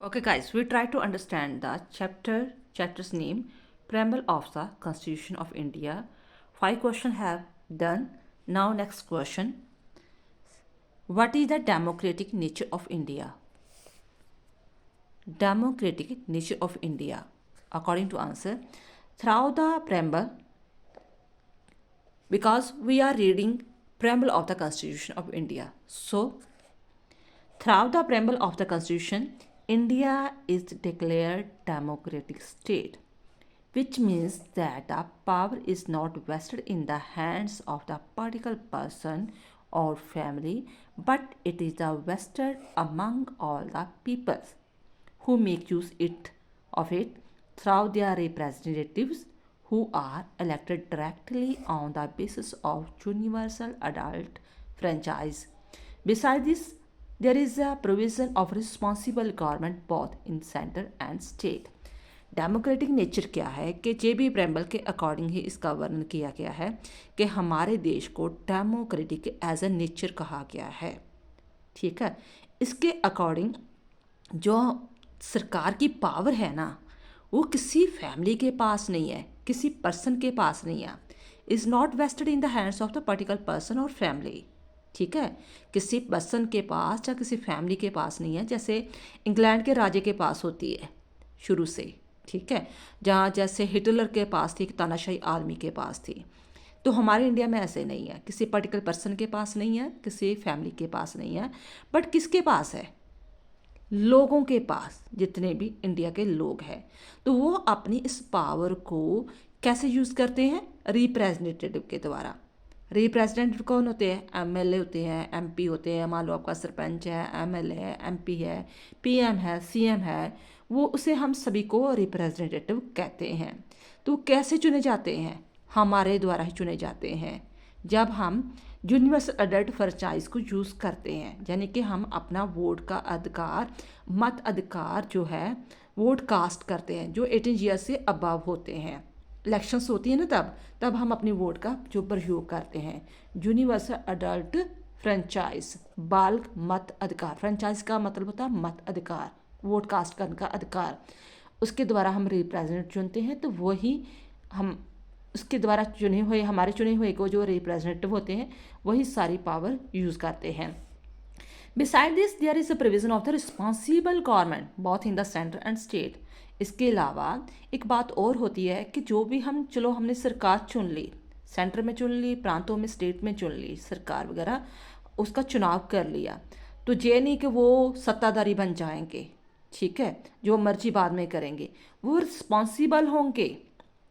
Okay, guys, we try to understand the chapter's name, Preamble of the Constitution of India. 5 questions have done. Now, next question. What is the democratic nature of India? Democratic nature of India. According to answer, throughout the preamble, because we are reading preamble of the Constitution of India. So, throughout the preamble of the Constitution, India is declared democratic state, which means that the power is not vested in the hands of the particular person or family, but it is vested among all the peoples who make use of it through their representatives who are elected directly on the basis of universal adult franchise. Besides this, there is a provision of responsible government both in center and state. Democratic nature क्या है कि जेबी ब्रेम्बल के according ही इसका वर्णन किया गया है कि हमारे देश को डेमोक्रेटिक एज ए नेचर कहा गया है। ठीक है, इसके अकॉर्डिंग जो सरकार की पावर है ना, वो किसी फैमिली के पास नहीं है, किसी पर्सन के पास नहीं है। Is not wasted in the hands of the particular person और फैमिली। ठीक है, किसी पर्सन के पास या किसी फैमिली के पास नहीं है। जैसे इंग्लैंड के राजे के पास होती है शुरू से, ठीक है, जहाँ जैसे हिटलर के पास थी, तानाशाही आर्मी के पास थी। तो हमारे इंडिया में ऐसे नहीं है, किसी पर्टिकुलर पर्सन के पास नहीं है, किसी फैमिली के पास नहीं है, बट किसके पास है? लोगों के पास, जितने भी इंडिया के लोग हैं। तो वो अपनी इस पावर को कैसे यूज़ करते हैं? रिप्रेजेंटेटिव के द्वारा। रिप्रेजेंटेटिव कौन होते हैं? एमएलए होते हैं, एमपी होते हैं। मान लो आपका सरपंच है, एमएलए है, एमपी है, पीएम है, सीएम है, वो उसे हम सभी को रिप्रेजेंटेटिव कहते हैं। तो कैसे चुने जाते हैं? हमारे द्वारा ही चुने जाते हैं, जब हम यूनिवर्सल अडल्ट फ्रेंचाइज को यूज़ करते हैं, यानी कि हम अपना वोट का अधिकार, मत अधिकार जो है, वोट कास्ट करते हैं, जो 18 ईयर से अबव होते हैं। इलेक्शंस होती है ना, तब हम अपनी वोट का जो प्रयोग करते हैं। यूनिवर्सल अडल्ट फ्रेंचाइज, बाल्क मत अधिकार। फ्रेंचाइज का मतलब होता है मत अधिकार, वोट कास्ट करने का अधिकार। उसके द्वारा हम रिप्रेजेंटेटिव चुनते हैं, तो वही हम उसके द्वारा चुने हुए, हमारे चुने हुए को जो रिप्रेजेंटेटिव होते हैं, वही सारी पावर यूज़ करते हैं। Beside this there is a provision of the responsible government both in the centre and state. इसके अलावा एक बात और होती है कि जो भी चलो हमने सरकार चुन ली, सेंटर में चुन ली, प्रांतों में, स्टेट में चुन ली सरकार वगैरह, उसका चुनाव कर लिया, तो ये नहीं कि वो सत्ताधारी बन जाएंगे, ठीक है, जो मर्जी बाद में करेंगे, वो रिस्पॉन्सिबल होंगे।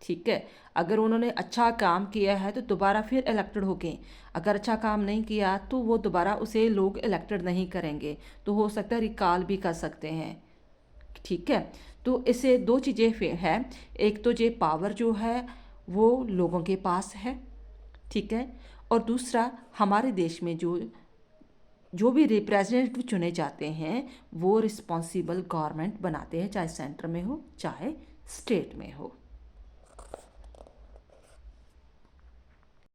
ठीक है, अगर उन्होंने अच्छा काम किया है तो दोबारा फिर इलेक्टेड होंगे। अगर अच्छा काम नहीं किया तो वो दोबारा उसे लोग इलेक्टेड नहीं करेंगे, तो हो सकता है रिकॉल भी कर सकते हैं। ठीक है, तो इससे दो चीज़ें है, एक तो ये पावर जो है वो लोगों के पास है, ठीक है, और दूसरा हमारे देश में जो भी रिप्रेजेंटेटिव चुने जाते हैं वो रिस्पॉन्सिबल गवर्नमेंट बनाते हैं, चाहे सेंटर में हो चाहे स्टेट में हो।